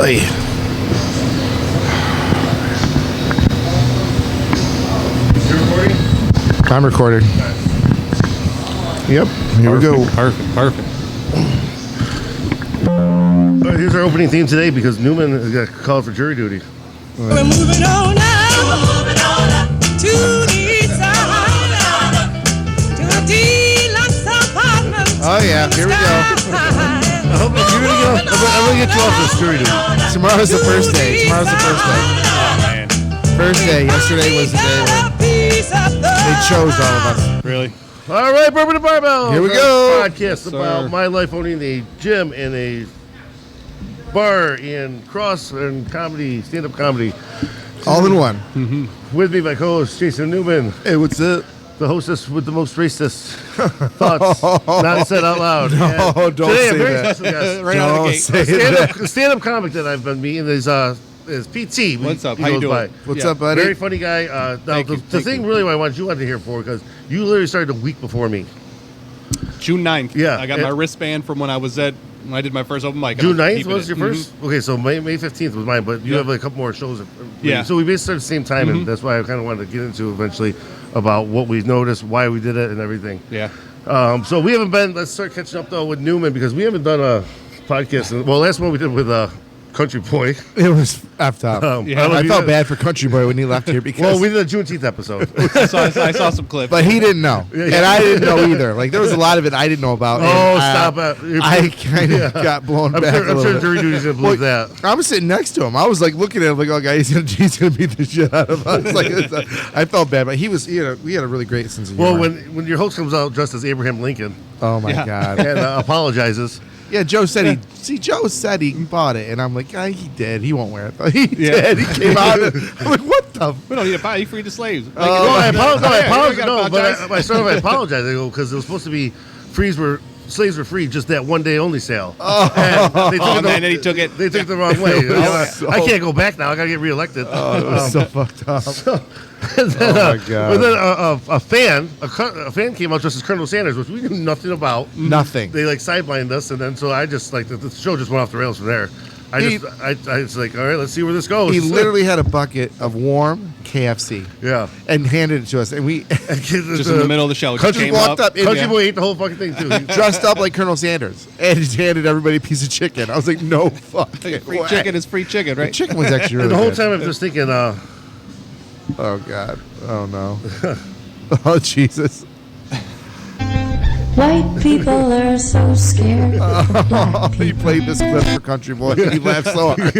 Hey. You recording? I'm recording. Yep. Here we go. Perfect. All right, here's our opening theme today because Newman has got called for jury duty. We're moving on now to the east side, to a deluxe apartment. Oh, yeah. Here we go. I hope you're gonna get I'm gonna get you off this jury duty. Tomorrow's the first day. First day. Yesterday was the day when they chose all of us. Really? All right, Bourbon and Barbell. Here we Our go. Podcast about my life owning a gym and a bar and comedy, stand-up comedy. All in one. With me, my co-host Jason Newman, Hey, what's up? the hostess with the most racist thoughts not said out loud. No, And don't today, say a very that. special guest. Right out of the Don't gate. say that. Stand-up comic that I've been meeting is PT. What's up? He How you goes doing? by. What's Yeah. up, buddy? Very funny guy. Now, Thank the you, thank thing you. really I wanted to hear for because you literally started a week before me. June 9th. Yeah, I got my wristband from when I did my first open mic. June and I'm 9th keeping was it. your first? Okay, so May 15th was mine, but you Yeah. have a couple more shows. Yeah. So we basically started at the same time, and that's why I kind of wanted to get into eventually about what we noticed, why we did it, and everything. Yeah. So we haven't been, let's start catching up though with Newman because we haven't done a podcast. Well, last one we did with Country Boy. It was effed up. Yeah. I don't know I if you felt guys- bad for Country Boy when he left here because Well, we did a Juneteenth episode. I saw some clips. but he didn't know. Yeah. And I didn't know either. Like there was a lot of it I didn't know about. Oh, and, stop it. I kind of got blown I'm back sure, a I'm little sure bit. jury duty's going to believe that. I was sitting next to him. I was like looking at him like, oh, guy, he's gonna beat the shit out of us. Like, I felt bad, but we had a really great sense of humor. Well, when your host comes out dressed as Abraham Lincoln oh my Yeah. god, and apologizes. yeah, Joe said Joe said he bought it, and I'm like, yeah, he did. He won't wear it. He Yeah. did. He came out. I'm like, what the? we don't need to buy. You free the slaves. Like, No, I apologize. Yeah, you gotta No, but apologize. I started by apologizing because it was supposed to be slaves were free, just that one day only sale. And they took Oh, it the- and then he took it. They took it the wrong way. was I can't go back now. I gotta get reelected. Oh, it was so fucked up. And then, Oh, my God. But then a fan came out dressed as Colonel Sanders, which we knew nothing about. Nothing. They like sidelined us, and then so I just like the show just went off the rails from there. I was like, all right, let's see where this goes. He literally had a bucket of warm KFC yeah. and handed it to us, and we Just in the middle of the show. Country Came walked up in Country there. Boy ate the whole fucking thing too. He- dressed up like Colonel Sanders and just handed everybody a piece of chicken. I was like, no fucking Free way. chicken is free chicken, The right? chicken was actually really and the whole good. time I'm just thinking, Oh god. Oh no. Oh Jesus. White people are so scared. He played this clip for Country Boy. And he laughed so hard.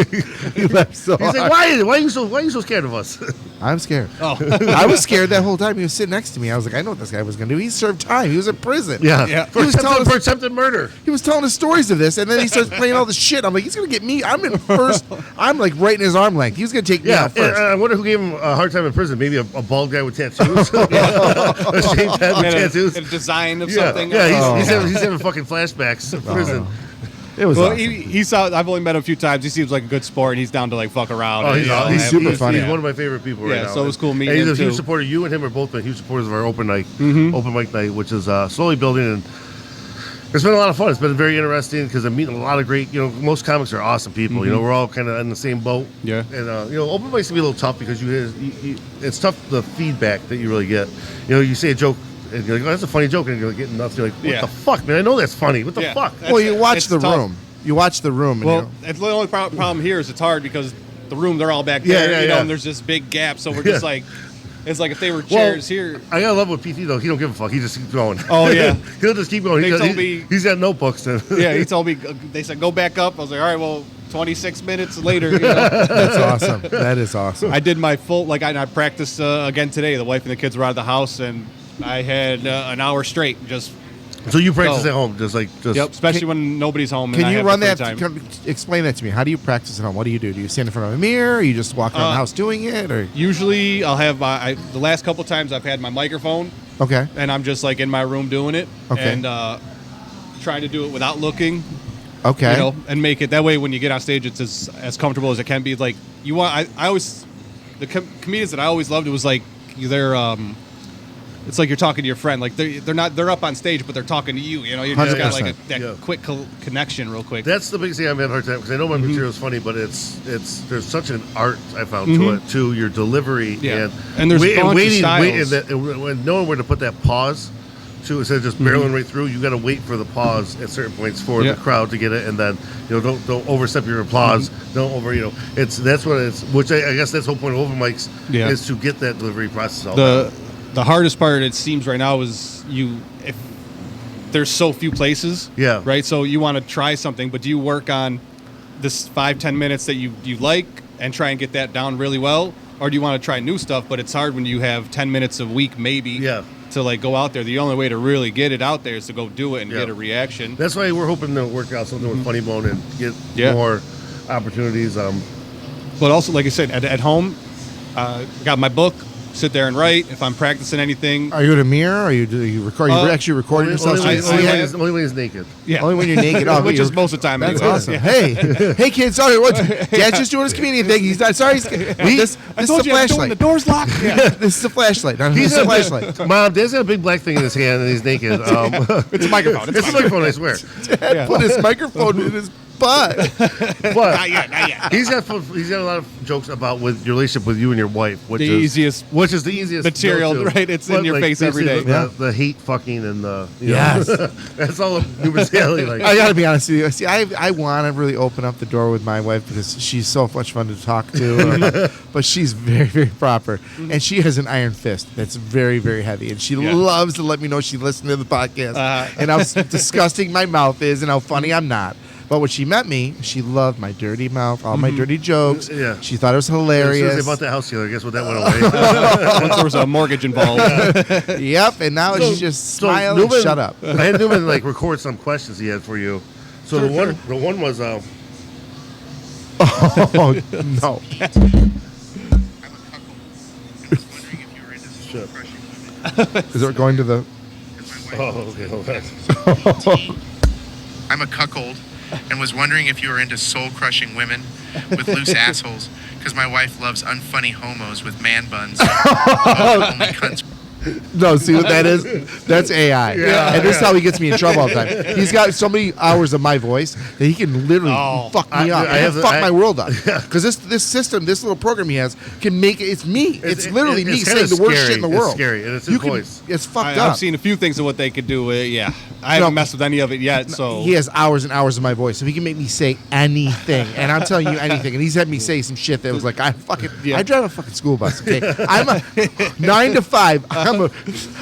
He laughed so he's hard. like, why are you so scared of us? I'm scared. Oh. I was scared that whole time. He was sitting next to me. I was like, I know what this guy was going to do. He served time. He was in prison. Yeah. For He was telling us- for attempted murder. He was telling us stories of this, and then he starts playing all the shit. I'm like, he's going to get me. I'm in first. I'm like right in his arm length. He's going to take me Yeah, out first. and I wonder who gave him a hard time in prison. Maybe a bald guy with tattoos, a shaved head with And tattoos. a design of Yeah, something. yeah, Oh. he's having fucking flashbacks in prison. It was Well, awesome. he saw. I've only met him a few times. He seems like a good sport, and he's down to like fuck around. Oh, and, he's, you know, he's have- super funny. He's one of my favorite people right Yeah, now. so it was cool meeting and he's him, a huge too. supporter. You and him are both been huge supporters of our open mic night, which is slowly building. And it's been a lot of fun. It's been very interesting because I'm meeting a lot of great. Most comics are awesome people. We're all kind of in the same boat. Yeah. And open mics can be a little tough because it's tough the feedback that you really get. You say a joke. And you're like, oh, that's a funny joke, and you're getting nuts. You're like, what Yeah. the fuck, man? I know that's funny. What the Yeah. fuck? Well, you watch it's the tough. room. You watch the room. And Well, it's the only problem here is it's hard because the room they're all back Yeah, there, yeah, you know, yeah. and there's this big gap. So we're Yeah. just like, it's like if they were chairs here. I gotta love with PT though. He don't give a fuck. He just keeps going. Oh, yeah. He'll just keep going. They He's got, told me- he's got notebooks. And Yeah, he told me they said go back up. I was like, all right, well, 26 minutes later, you know, that's awesome. That is awesome. I did my full I practiced again today. The wife and the kids were out of the house, and I had an hour straight just. So you practice Go. at home, just Yep, especially when nobody's home. And Can I you have run the that? free time. Explain that to me. How do you practice at home? What do? Do you stand in front of a mirror? Or you just walk around the house doing it? Or Usually, I'll have the last couple times I've had my microphone, okay, and I'm just like in my room doing it, Okay. and trying to do it without looking. okay. You know, and make it that way when you get on stage, it's as comfortable as it can be. Like you want, I always the comedians that I always loved. It was like they're it's like you're talking to your friend. Like they're up on stage, but they're talking to you. You know, you just got like 100%. that Yeah. quick connection, real quick. That's the biggest thing I've had a hard time because I know my material is funny, but it's there's such an art I found to it, to your delivery, Yeah. And there's a bunch of waiting, styles. and knowing where to put that pause. Too, instead of just barreling right through, you got to wait for the pause at certain points for Yeah. the crowd to get it, and then don't overstep your applause. Don't over that's what it's. Which I guess that's the whole point of open mics Yeah. is to get that delivery process all down. The hardest part, it seems right now, is if there's so few places. Yeah. Right. So you want to try something, but do you work on this 5-10 minutes that you like and try and get that down really well, or do you want to try new stuff? But it's hard when you have 10 minutes a week, maybe. Yeah. To like go out there. The only way to really get it out there is to go do it and Yeah. get a reaction. That's why we're hoping to work out something with Funny Bone and get Yeah. more opportunities. But also, like I said, at home, got my book. Sit there and write. If I'm practicing anything, Are you in a mirror? Are you do you record? Are you actually recording yourself? Only, So you have- only when he's naked. yeah, only when you're naked. Oh, which you're- is most of the time. That's anyway. awesome. Yeah. Hey kids, sorry, what? Dad's just doing his comedian thing. He's not sorry. This I is told the you I'm doing flashlight. the door's locked. Yeah. This is a flashlight. Not He's this is a a flashlight. Mom, Dad's got a big black thing in his hand and he's naked. It's a microphone. It's a microphone, I swear. Dad put his microphone in his butt. But Not yet. he's got a lot of jokes about with your relationship with you and your wife, which The is easiest which is the easiest material, go-to. right? It's in But, your face every basically day. The hate fucking and the Yes. that's all new material. Like I gotta be honest with you. See, I want to really open up the door with my wife because she's so much fun to talk to, but she's very, very proper, and she has an iron fist that's very, very heavy, and she Yeah. loves to let me know she listened to the podcast and how disgusting my mouth is and how funny I'm not. But when she met me, she loved my dirty mouth, all my dirty jokes. Yeah. She thought it was as soon as hilarious. they bought that house together, guess what that went away. Once there was a mortgage involved. Yep, and now she just smiled Newman- and shut up. I had Newman like record some questions he had for you. So the one was Oh no! shit. Is it going to the? Oh, okay, hold on. I'm a cuckold and was wondering if you were into soul-crushing women with loose assholes, because my wife loves unfunny homos with man buns. Only cunts. No, see what that is? That's AI. Yeah, And this is how he gets me in trouble all the time. He's got so many hours of my voice that he can literally fuck me up. I have- fuck my world up. Because this system, this little program he has, can make it. It's me. It's literally me it's saying kinda the worst scary. shit in the It's world. scary, and it's his You can- voice. It's fucked I've up. seen a few things of what they could do. Yeah, I haven't messed with any of it yet. So He has hours and hours of my voice, so he can make me say anything, and I'm telling you anything. And he's had me say some shit that was like, I drive a fucking school bus. Okay, I'm a 9 to 5. I have a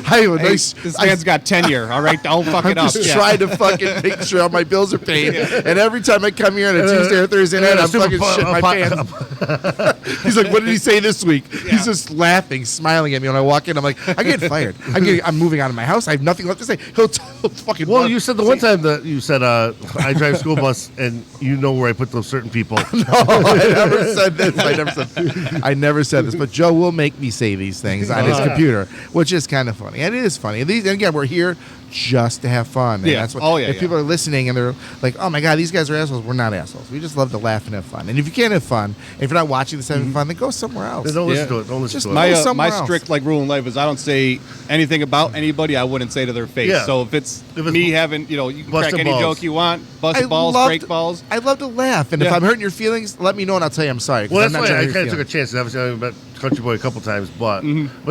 Hey, nice. this man's got tenure. All right, don't fuck I'm it up. just Yeah. trying to fucking make sure all my bills are paid. And every time I come here on a Tuesday or Thursday night, I'm fucking shitting my pants. He's like, "What did he say this week?" He's just laughing, smiling at me when I walk in. I'm like, "I'm getting fired. I'm moving out of my house. I have nothing left to say." He'll fucking. Well, you said the one time that you said I drive school bus and you know where I put those certain people. I never said this. I never said this. But Joe will make me say these things on his computer, which is kind of funny. And it is funny. And again, we're here just to have fun. And Yeah. that's what, Oh, yeah, if yeah. people are listening and they're like, "Oh my God, these guys are assholes," we're not assholes. We just love to laugh and have fun. And if you can't have fun, if you're not watching this having fun, then go somewhere else. Then don't listen Yeah. to it. Don't listen Just to it. My Go somewhere my else. strict like rule in life is I don't say anything about anybody I wouldn't say to their face. Yeah. So if it's If it's me having, you can crack busting any balls. joke you want, bust balls, love break to- balls. I love to laugh. And if Yeah. I'm hurting your feelings, let me know and I'll tell you I'm sorry. 'cause Well, I'm that's not why trying I to hurt kind your of took a feelings. chance. Obviously, I've met Country Boy a couple times, but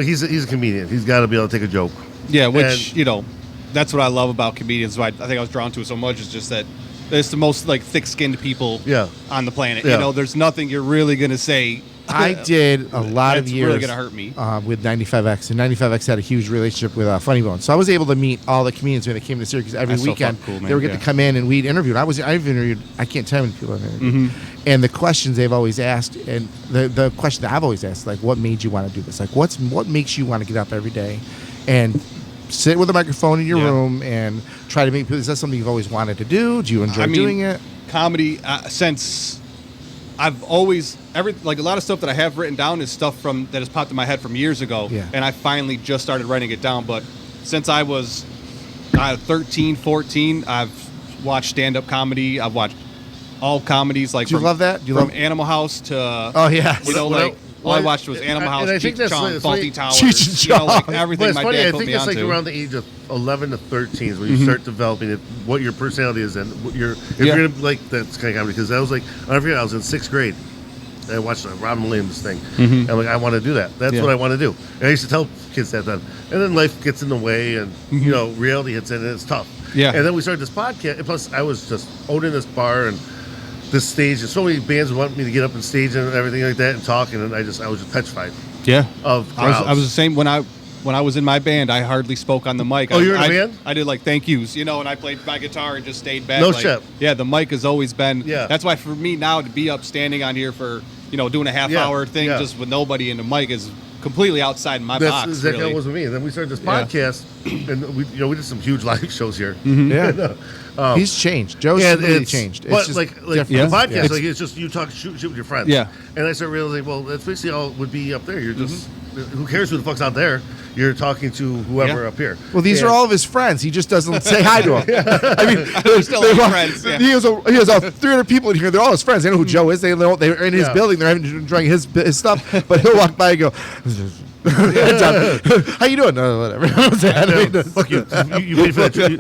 he's a comedian. He's got to be able to take a joke. Yeah, which And- that's what I love about comedians. Why I think I was drawn to it so much is just that it's the most like thick-skinned people Yeah. on the planet. Yeah. There's nothing you're really gonna say. I did a lot of That's years. really gonna hurt me. With 95X, and 95X had a huge relationship with Funny Bone, so I was able to meet all the comedians when they came to Syracuse every That's so weekend. fucking cool, man. They would get Yeah. to come in and we'd interview. And I've interviewed. I can't tell how many people I've interviewed. And the questions they've always asked, and the question that I've always asked, like, what made you want to do this? Like, what makes you want to get up every day and sit with a microphone in your Yeah. room and try to make people? Is that something you've always wanted to do? Do you enjoy doing it? Comedy, since I've always a lot of stuff that I have written down is stuff that has popped in my head from years ago, Yeah. and I finally just started writing it down. But since I was 13, 14, I've watched stand-up comedy. I've watched all comedies. Like Do you from, love that? Do you from love- Animal House to Oh yeah. you know, When like All I watched was Animal House, and I think Cheech that's Chong, it's Faulty like- Towers. Cheech and You know, like Chong. But everything it's my funny. dad I put think me it's like onto. around the age of 11 to 13 is when you start developing it, what your personality is, and what if Yeah. you're gonna like that kind of comedy. Because I was like, I forget, I was in 6th grade. And I watched Robin Williams thing. And I'm like, I want to do that. That's Yeah. what I want to do. And I used to tell kids that then. And then life gets in the way, and you know, reality hits in, and it's tough. Yeah. And then we started this podcast. And plus, I was just owning this bar and this stage, and so many bands wanted me to get up and stage and everything like that and talk, and then I was just petrified Yeah. of I was crowds. the same when I was in my band. I hardly spoke on the mic. Oh, you were in a I band? I did like thank yous, you know, and I played my guitar and just stayed back. No like, shit. Yeah, the mic has always been. Yeah. That's why for me now to be up standing on here for doing a half Yeah, hour thing yeah. just with nobody in the mic is completely outside my That's box. exactly really. how it was with me. And then we started this Yeah. podcast, and we did some huge live shows here. Yeah. He's changed. Joe's And really it's- changed. It's But just like different. the Yeah. podcast, It's- like it's just you talk shoot with your friends. Yeah. And I started realizing, well, that's basically all it would be up there. You're just who cares who the fuck's out there? You're talking to whoever Yeah. up here. Well, these are And- all of his friends. He just doesn't say hi to them. I mean, still they his walk- friends, yeah. He has 300 people in here. They're all his friends. They know who Joe is. They know they're in his Yeah. building. They're enjoying his stuff. But he'll walk by and go, "How you doing?" No, whatever. Fuck you. You paid for that. Did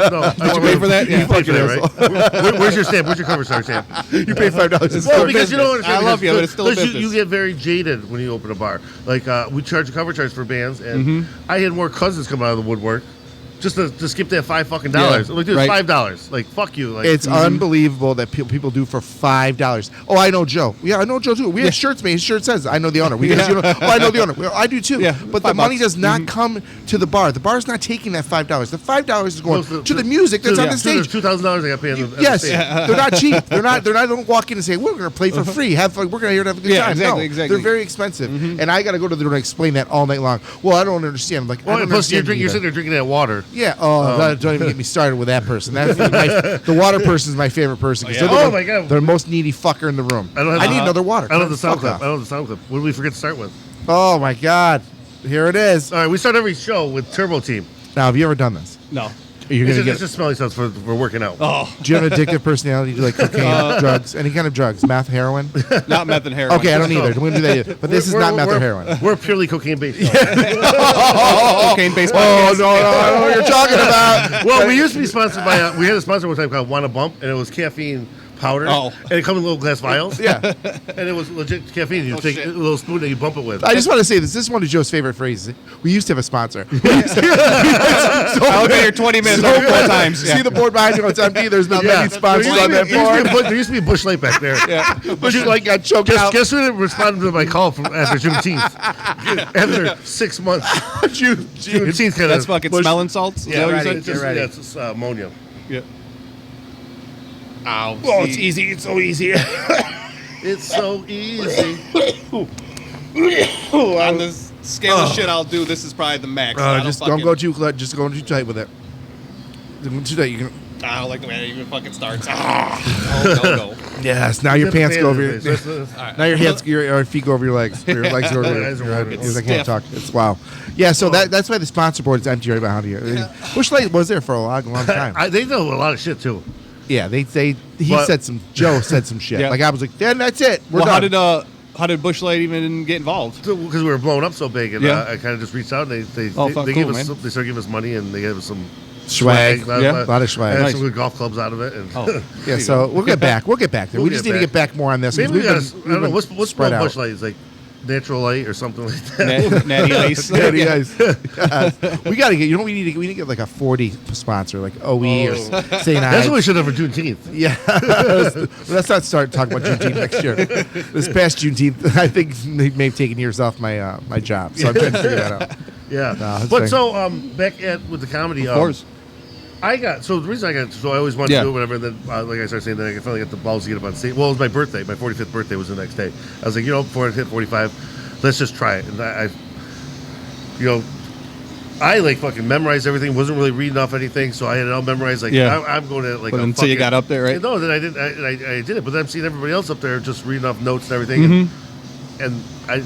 you pay for that? You Yeah. paid for that, right? Where's your stamp? Where's your cover star stamp? You pay $5. Well, because you don't business. understand. I love because- you, but it's still a because business. you get very jaded when you open a bar. Like we charge a cover charge for bands, and I had more cousins come out of the woodwork just to skip that $5 dollars. Yeah, Like, dude, right. $5. Like, fuck you. Like, It's unbelievable that people do for $5. Oh, I know Joe. Yeah, I know Joe too. We had shirts made. His shirt says, "I know the owner." We guys, oh, I know the owner. Well, I do too. Yeah, but the $5. money does not come to the bar. The bar's not taking that $5. The $5 is going goes to the music that's on the stage. $2,000 I got paid. On the Yes, stage. they're not cheap. They're not. Don't walk in and say we're going to play for free. We're going to here to have a good Yeah, time. exactly, No, exactly. they're very expensive, and I got to go to the door and explain that all night long. Well, I don't understand. I'm like, I Well, don't plus, you're understand sitting either. there drinking that water. Yeah. Oh, don't even get me started with that person. That's the water person is my favorite person. 'cause Oh, yeah. they're the Oh, one- my God. They're the most needy fucker in the room. I don't have need another water. I don't have the sound Fuck clip. off. I don't have the sound clip. What did we forget to start with? Oh my God. Here it is. All right, we start every show with Turbo Team. Now, have you ever done this? No. You're It's gonna just, get. it's just smelling stuff for working out. Oh, Do you have an addictive personality? Do you like cocaine, drugs, any kind of drugs, meth, heroin? not meth and heroin. Okay, I don't either. We don't do that either. But this is not meth or heroin. We're purely cocaine based. Cocaine based Oh podcast. no, I know what you're talking about. Well, we used to be sponsored by. We had a sponsor one time called Wanna Bump, and it was caffeine powder. Oh. And it comes in little glass vials. Yeah. And it was legit caffeine. You take shit. a little spoon that you bump it with. I just want to say this. This is one of Joe's favorite phrases. We used to have a sponsor. I'll be here 20 minutes So every 4 good. times. Yeah. See the board behind you? It's empty. There's been Yeah. many sponsors There on that used to be- board. there used to be a Bush Light back there. Bush Light got choked Guess, out. guess who responded to my call from after Juneteenth? After 6 months. Juneteenth kind That's of. fucking smelling salts. Is that what you right. said? It's just, Get ready. yeah, it's just ammonia. Yeah. Ow. Oh, it's easy. It's so easy. It's so easy. On this scale of shit I'll do, this is probably the max. I Just fucking- don't go too close. Just go too tight with it. Don't go too tight. You can. I don't like the way it even fucking starts. Oh, no. Yes. Now your pants go over your. That's the- Now your hands, your feet go over your legs. Your legs go over your Eyes are head. watering. Because I It's can't talk. It's wow. Yeah. So that's why the sponsor board is empty right behind you. Bush Light was there for a long time. They know a lot of shit too. Yeah. He But- said some. Joe said some shit. Yeah. Like I was like, then that's it. We're Well, done. how did Bush Light even get involved? Because we were blowing up so big, and Yeah. I kind of just reached out, and they Oh, fuck, gave cool, us man. they started giving us money, and they gave us some Swag. Yeah. A lot of swag. and Nice. some good golf clubs out of it. And Oh. Yeah. So we'll get back. We'll get back there. We'll We just get need to back. get back more on this. 'cause maybe we we've got. been- I don't know we've what's been Bush spread out. Light is like natural light or something like that. Natty Ice. Natty Ice. Yes. We gotta get. You know, what we need to get like a 40 sponsor, like OE or St. That's Ives. what we should have for Juneteenth. Yeah. Let's not start talking about Juneteenth next year. This past Juneteenth, I think they may have taken years off my my job. So I'm trying to figure that out. Yeah, that's but fine. so back at with the comedy. Of course. I got the reason I got I always wanted Yeah. to do it, whatever. And then like I started saying, then I finally got the balls to get up on stage. Well, it was my birthday. My 45th birthday was the next day. I was like, before I hit 45, let's just try it. And I like fucking memorized everything. Wasn't really reading off anything, so I had it all memorized. Like Yeah. I'm going to like. But a until you fucking- got up there, right? No, then I didn't. I did it, but then I'm seeing everybody else up there just reading off notes and everything. Mm-hmm. And I,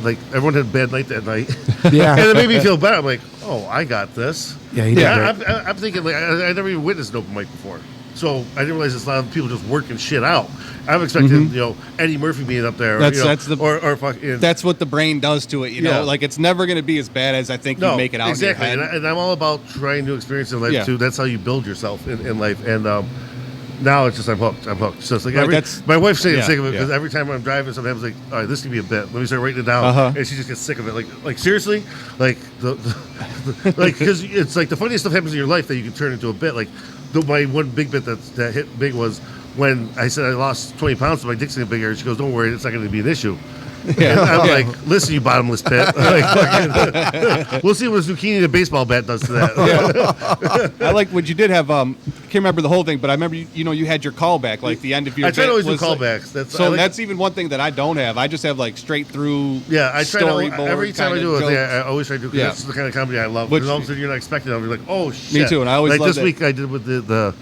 like, everyone had a bad night that night. Yeah. And it made me feel better. I'm like, oh, I got this. Yeah, he did Yeah, great. I'm thinking, like, I never even witnessed an open mic before. So I didn't realize there's a lot of people just working shit out. I'm expecting, Eddie Murphy being up there, That's what the brain does to it. You know, like it's never going to be as bad as I think you make it out. Exactly, in your head. and I'm all about trying new experiences in life too. That's how you build yourself in life. And now it's just I'm hooked. So it's like my wife's saying sick of it because every time I'm driving, sometimes like, all right, this could be a bit. Let me start writing it down, and she just gets sick of it. Like seriously, like because it's like the funniest stuff happens in your life that you can turn into a bit. Like my one big bit that hit big was when I said I lost 20 pounds, so my dick's getting bigger. She goes, "Don't worry, it's not going to be an issue." Yeah, I'm like, listen, you bottomless pit. We'll see what a zucchini and a baseball bat does to that. I like what you did have. Can't remember the whole thing, but I remember you had your callback, like the end of your. I try to always do was callbacks. That's even one thing that I don't have. I just have like straight through. Yeah, I try to every time I do a it. I always try to do because that's the kind of comedy I love. Because all of a sudden you're not expecting it. You're like, oh shit. Me too, and I always like love this week I did with the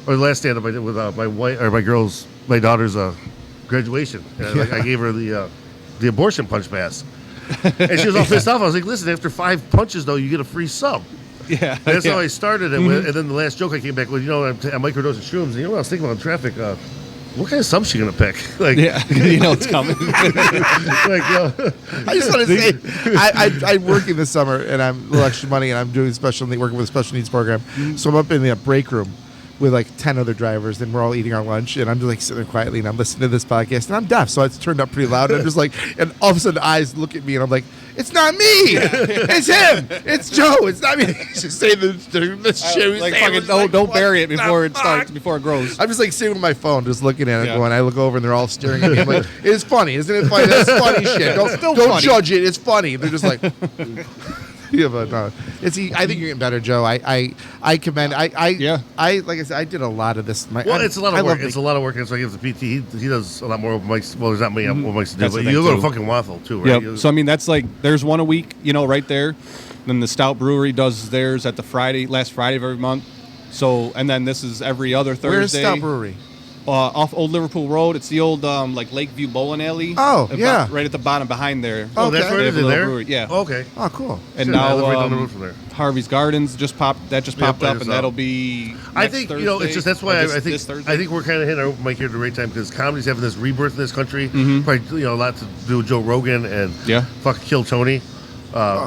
last stand up I did with my daughter's graduation. I gave her the abortion punch pass. And she was all pissed off. I was like, listen, after 5 punches, though, you get a free sub. Yeah. And that's how I started it with. And then the last joke I came back with, I'm microdosing shrooms. And you know what I was thinking about in traffic? What kind of sub she going to pick? Like, you know it's coming. I just want to say, I'm working this summer, and I'm a little extra money, and I'm doing working with a special needs program. So I'm up in the break room with like 10 other drivers, and we're all eating our lunch, and I'm just like sitting there quietly, and I'm listening to this podcast, and I'm deaf, so it's turned up pretty loud, and I'm just like, and all of a sudden eyes look at me, and I'm like, it's not me, it's him, it's Joe, it's not me. He's just saying this shit. Like fucking don't bury it before it starts, before it grows. I'm just like sitting with my phone, just looking at it, going, I look over, and they're all staring at me. I'm like, it's funny, isn't it funny? That's funny shit. Don't judge it. It's funny. They're just like. Yeah, but no. I think you're getting better, Joe. I commend. I like I said, I did a lot of this. It's a lot of work. It's a lot of work. That's why he gives the PT. He does a lot more open mics. Well, there's not many open mics to do, but you go to fucking Waffle too, right? Yep. So I mean, that's like there's one a week, right there. Then the Stout Brewery does theirs at the last Friday of every month. So and then this is every other Thursday. Where's Stout Brewery? Off Old Liverpool Road. It's the old like Lakeview Bowling Alley. Oh, yeah. Right at the bottom behind there. Oh, that's where it is in there? Brewery. Yeah. Okay. Oh, cool. And now Harvey's Gardens just popped up, and that'll be I think, Thursday. it's just that's why I think we're kind of hitting our open mic here at the right time because comedy's having this rebirth in this country. Probably, a lot to do with Joe Rogan and fucking Kill Tony.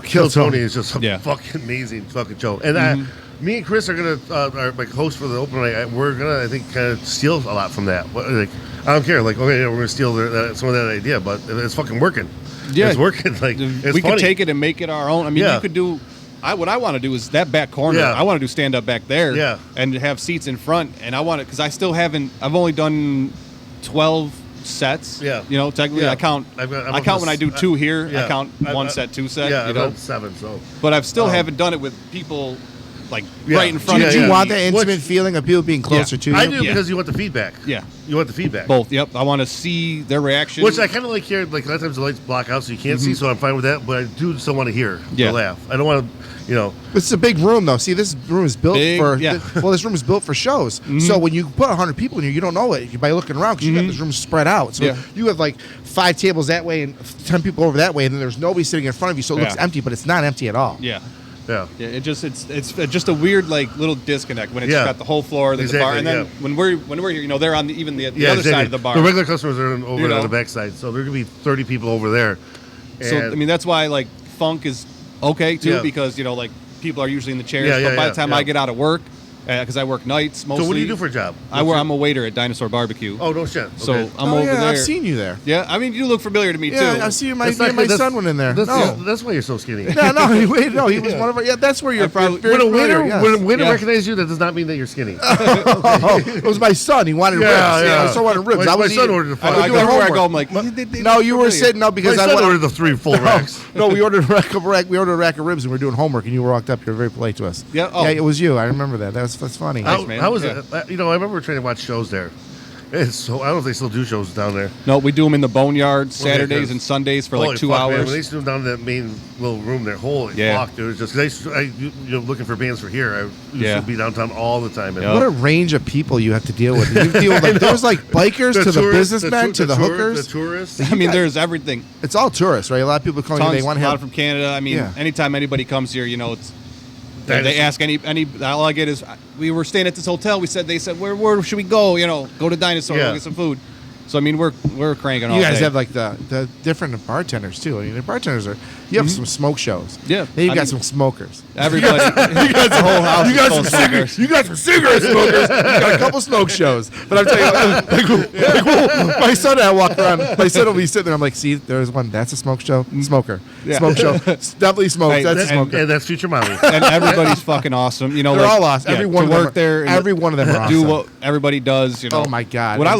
Kill Tony is just a fucking amazing fucking show. And me and Chris are gonna, my host for the open night. We're gonna, I think, kind of steal a lot from that. Like, I don't care. Like, okay, we're gonna steal some of that idea, but it's fucking working. Yeah, it's working. Like, it's we funny. could take it and make it our own. I mean, you could do. What I want to do is that back corner. I want to do stand up back there. And have seats in front. And I want it because I still haven't. I've only done 12 sets. Technically, I count. I count when I do 2 here. I count 1 set, 2 set. Yeah, I've done 7. So, but I've still haven't done it with people. Like right in front of you. You want that intimate feeling of people being closer to you? I do because you want the feedback. Yeah. You want the feedback. Both, yep. I want to see their reaction. Which I kind of like here. Like, a lot of times the lights block out so you can't see, so I'm fine with that. But I do still want to hear the laugh. I don't want to, It's a big room, though. See, this room is built this room is built for shows. So when you put 100 people in here, you don't know it by looking around because you got this room spread out. So you have like 5 tables that way and 10 people over that way, and then there's nobody sitting in front of you, so it looks empty, but it's not empty at all. Yeah. Yeah, it's just a weird like little disconnect when it's got the whole floor, then the bar, and then when we're here, they're on the other side of the bar. The regular customers are over on the back side, so there's gonna be 30 people over there. So I mean that's why like funk is okay too because like people are usually in the chairs. But by the time I get out of work, because I work nights mostly. So what do you do for a job? I'm a waiter at Dinosaur Barbecue. Oh, no shit. Okay. So I'm over there. I've seen you there. Yeah, I mean, you look familiar to me, too. Yeah, I've seen you. My son went in there. That's why you're so skinny. No, he was one of our... Yeah, that's where you're from. When a waiter recognizes you, that does not mean that you're skinny. It was my son. He wanted ribs. Yeah, so I wanted ribs. My son ordered the 5. I go everywhere I go, I'm like... No, you were sitting up because I ordered the 3 full racks. No, we ordered a rack of ribs, and we were doing homework, and you walked up. You were very polite to us. Yeah, it was you. I remember that. That's funny. Thanks, man. How was it? I remember trying to watch shows there. So I don't know if they still do shows down there. No, we do them in the Boneyard Saturdays and Sundays for like 2 hours. Man, when they used to do them down in that main little room there, holy fuck, dude. It was just looking for bands for here. I used to be downtown all the time. What a range of people you have to deal with. You deal with there's like bikers to the businessmen to the hookers, the tourists. I mean, there's everything. It's all tourists, right? A lot of people come here. They want to a lot from Canada. I mean, anytime anybody comes here, They ask any. All I get is we were staying at this hotel. They said where should we go? Go to Dinosaur. Go get some food. So I mean, we're cranking all You guys day. have like the different bartenders too. I mean, the bartenders you have some smoke shows. Yeah. Then you've got some smokers. Everybody, you got the whole house. You got some cigarette. You got some cigarette smokers. You got a couple smoke shows. But I'm telling you, my son and I walk around. My son will be sitting there. I'm like, see, there's one. That's a smoke show. Smoker. Yeah. Smoke show. Definitely smokes. Hey, That's a smoker. And that's Future Mommy. And everybody's fucking awesome. They're all awesome. Every one to of them work there. And every one of them are do awesome. what everybody does. Oh my God. What I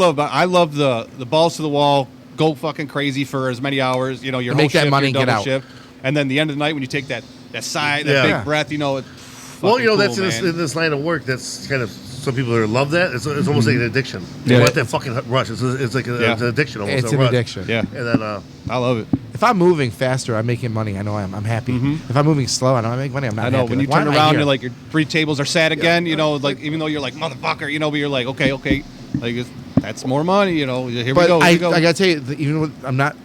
love the balls to the wall. Go fucking crazy for as many hours. Your whole Make that shift, money your and get double out. shift, and then the end of the night when you take that sigh, that Yeah. big breath. It's Well, fucking that's cool, in this line of work. That's kind of some people that love that. It's almost like an addiction. They Yeah. want that fucking rush. It's like it's an addiction almost. It's a an rush. addiction. Yeah. And then I love it. If I'm moving faster, I'm making money. I know I'm happy. If I'm moving slow, I know I make money. I'm not I know happy. when you Like, why turn am I around, here? you're like your 3 tables are sad again. Like even though you're like motherfucker, but you're like okay, like that's more money. Here we But go. I Here we go. gotta tell you, even with, I'm not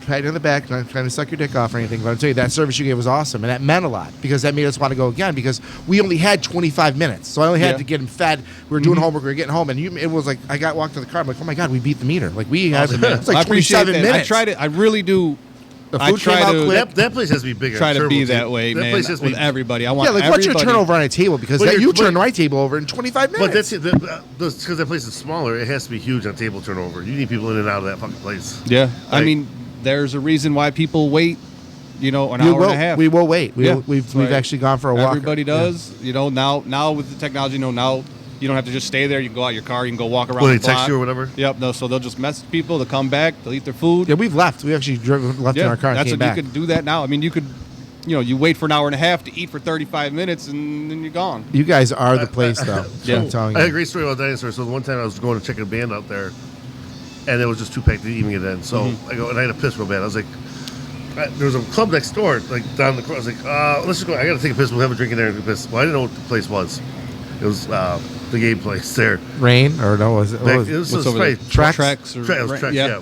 patting on the back, not trying to suck your dick off or anything, but I'll tell you that service you gave was awesome, and that meant a lot because that made us want to go again because we only had 25 minutes, so I only had to get him fed. We were doing homework, we were getting home, and it was like I walked to the car. I'm like, oh my God, we beat the meter. Like we had it's like I appreciate 27 that. minutes. I tried it. I really do. The I food came try out to quick. that place has to be bigger. try to Turbo, be too. that way, That man, place has to with be. everybody. I want Yeah, like what's your everybody- turnover on a table? Because Well, you but- turn my table over in 25 minutes. But that's it. Because that place is smaller, it has to be huge on table turnover. You need people in and out of that fucking place. Yeah, I Like- mean, there's a reason why people wait. An hour and a half. We will wait. We've Right. actually gone for a walk. Everybody does. Now with the technology, now you don't have to just stay there. You can go out your car. You can go walk around. Will they the block. text you or whatever? Yep. No. So they'll just message people. They'll come back. They'll eat their food. Yeah, we've left. We actually left in our car and that's came what back. you could do that now. I mean, you could. You wait for an hour and a half to eat for 35 minutes, and then you're gone. You guys are the place, though. Yeah. I'm telling I had a you. great story about Dinosaur. So one time I was going to check a band out there, and it was just too packed to even get in. So I go, and I had to piss real bad. I was like, there was a club next door, like down the corner. I was like, let's just go. I got to take a piss. We'll have a drink in there and piss. Well, I didn't know what the place was. It was the game place there. Rain or no? Was it? Back, it was What's over probably there? Tracks? Or It was Tracks, yeah.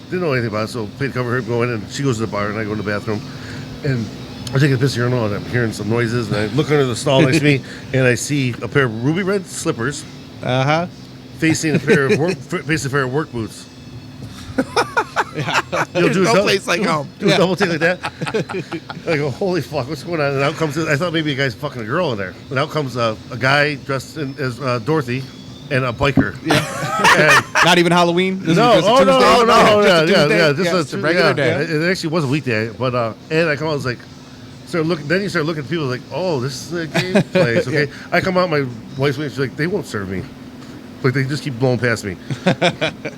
Didn't know anything about it, so paid to cover her going in. She goes to the bar, and I go in the bathroom, and I'm taking a piss urinal, and I'm hearing some noises, and I look under the stall next to me, and I see a pair of ruby red slippers facing a pair of work boots. There's no place like home. Do a double take like that. I go, holy fuck, what's going on? And out comes, I thought maybe a guy's fucking a girl in there. And out comes a guy dressed as Dorothy and a biker. Yeah. Not even Halloween. This is No, just a oh no, Tuesday? no, Just a Tuesday? yeah, just Yeah, it's a regular day. It actually was a weekday, but and I come out, I was like, then you start looking at people like, oh, this is a game place. Okay, I come out, my wife's with me, she's like, they won't serve me. Like they just keep blowing past me.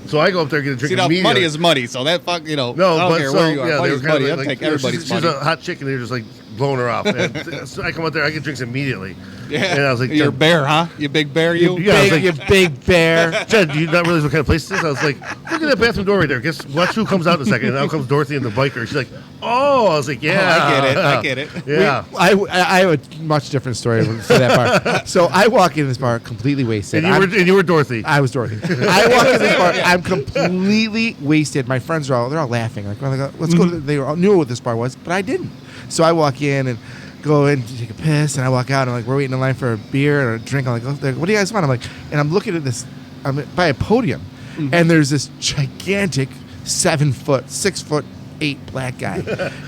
So I go up there, get a drink. See, now immediately. money is money, so that No, I don't but care so, where you are. yeah, Money they is were kind money. of I'll like, take everybody's she's money. a hot chick, and they're just like blowing her off. And so I come out there, I get drinks immediately. Yeah. And I was like, you're a Jen, bear, huh? You big bear, you? Yeah, I was like, You big bear. Jen, do you not realize what kind of place this is? I was like, look at that bathroom door right there. Watch who comes out in a second. And out comes Dorothy and the biker. She's like, oh. I was like, yeah. I get it. Yeah. I have a much different story for that bar. So I walk in this bar completely wasted. And you were Dorothy. I was Dorothy. I walk in this bar. I'm completely wasted. My friends are all laughing. Like, well, let's go. They all knew what this bar was, but I didn't. So I walk in and go in to take a piss, and I walk out and we're waiting in line for a beer or a drink. I'm like, oh, what do you guys want? I'm like, and I'm looking at this. I'm by a podium, and there's this gigantic 6'8" black guy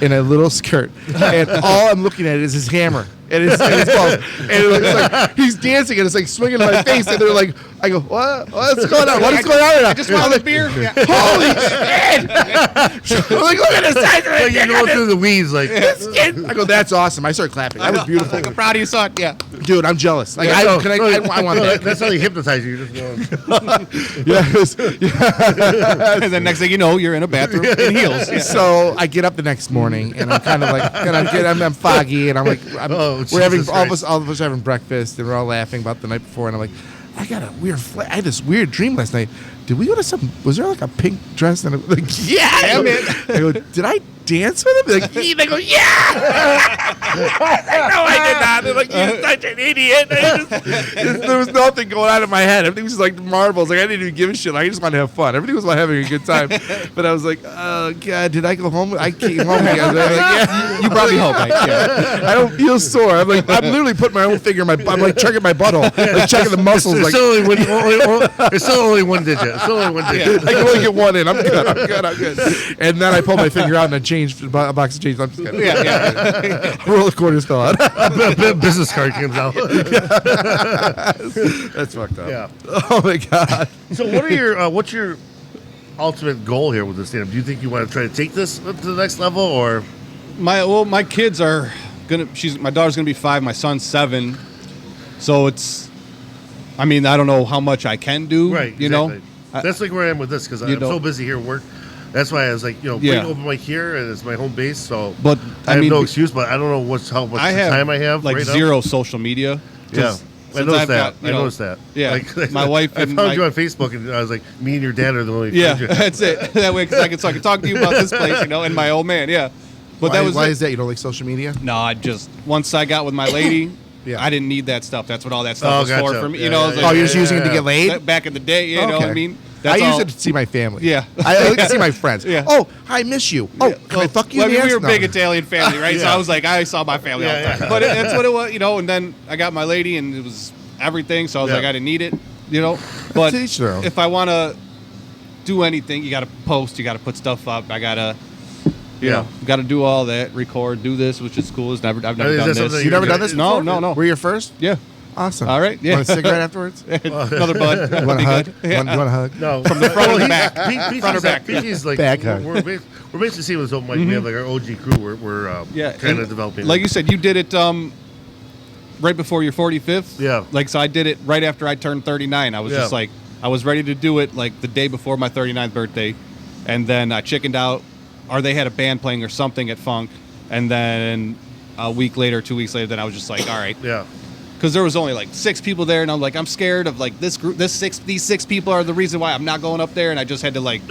in a little skirt, and all I'm looking at is his hammer and his balls, and it looks like he's dancing and it's like swinging in my face, and they're like, I go, what's going on? What is going on right now? I just want a beer. Yeah. Holy shit! I'm like, look at the size of Like, it. you're going through the weeds, like. I go, that's awesome. I start clapping. That was beautiful, Like, I'm proud of you, son. Yeah. dude. I'm jealous. Like, I want that. That's how they hypnotize you. You're just going. Yes. And then next thing you know, you're in a bathroom in heels. Yeah. So I get up the next morning and I'm kind of like, and I'm foggy, and I'm like, we're having Jesus all Christ. of us are having breakfast, and we're all laughing about the night before, and I'm like, I got a weird. I had this weird dream last night. Did we go to some? Was there like a pink dress? And like, yeah. Damn it. I go, did I dance with him? Like, they go, yeah. I was like, no, I did not. like, you're such an idiot. There was nothing going on in my head. Everything was just like marbles. Like, I didn't even give a shit. Like, I just wanted to have fun. Everything was about having a good time. But I was like, oh, God, did I go home? I came home again. Like, yeah. You brought me home, right? Yeah. I don't feel sore. I'm literally putting my own finger in my, I'm like checking my butthole, like checking the muscles. It's Like, still only one digit. It's still only one digit. I can only get one in. I'm good. And then I pulled my finger out and I changed a box of change. I'm just kidding. Yeah. Roll of quarters fell out. A business card comes out. That's fucked up. Yeah. Oh my God. So what are your what's your ultimate goal here with this stand-up? Do you think you want to try to take this to the next level, or My kids are gonna. My daughter's gonna be 5. My son's 7. So it's. I mean, I don't know how much I can do. right? You exactly. know. That's like where I am with this because I'm so busy here at work. That's why I was like, bring open mic here, and it's my home base. So, But I have no excuse. But I don't know how much time I have. Like right zero now. social media. Yeah. I noticed that. I noticed that. Yeah, like, my wife. I found you on Facebook, and I was like, me and your dad are the only. Yeah, friends. that's it. That way, because I can talk to you about this place, and my old man. Yeah, but Why is that? You don't like social media? No, I just once I got with my lady. Yeah. I didn't need that stuff. That's what all that stuff was gotcha. for me. Yeah, you know, yeah, like, You're just using it to get laid? back in the day. You know what I mean? I That's use it to see my family. Yeah. I like to see my friends. Yeah. Oh, I miss you. Oh, can I fuck you? Well, in the we ass? were a No. big Italian family, right? So Yeah. I was like, I saw my family all the time. But that's what it was, And then I got my lady, and it was everything. So I was Yeah. like, I didn't need it, But To each their own. if I want to do anything, you got to post, you got to put stuff up. I gotta, got to do all that, record, do this, which is cool. I've never Is done that this. something You never done this No, before? no. Were you first? Yeah. Awesome. All right, yeah. Want a cigarette afterwards? Another bud. You want a hug? You want a hug? No, From the front or the back? Front or back? PG's like Back hug. we're basically seeing this open mic. We have like our OG crew. We're kind of developing. Like you said, you did it right before your 45th. Yeah. Like, so I did it right after I turned 39. I was just like, I was ready to do it like the day before my 39th birthday. And then I chickened out, or they had a band playing or something at Funk. And then a week later, 2 weeks later, then I was just like, all right. Yeah. Because there was only like 6 people there, and I'm like, I'm scared of like this group. These 6 people are the reason why I'm not going up there, and I just had to like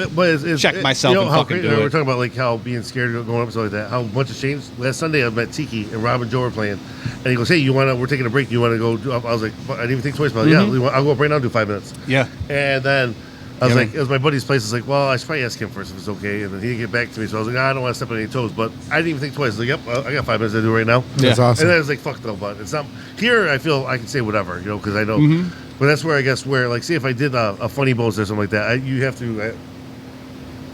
check myself and fucking do We're it. talking about like how being scared of going up and stuff like that. How much has changed. Last Sunday I met Tiki and Rob and Joe were playing, and he goes, "Hey, we're taking a break. You want to go?" I was like, I didn't even think twice about it. Yeah, I'll go up right now and do 5 minutes. Yeah. And then I was Yeah, like, man. it was my buddy's place. I was like, well, I should probably ask him first if it's okay. And then he didn't get back to me, so I was like, I don't want to step on any toes. But I didn't even think twice. I was like, yep, I got 5 minutes to do right now. That's Yeah. awesome. And then I was like, fuck no, but it's not here. I feel I can say whatever, because I know. But that's where I guess like, say if I did a funny bones or something like that, you have to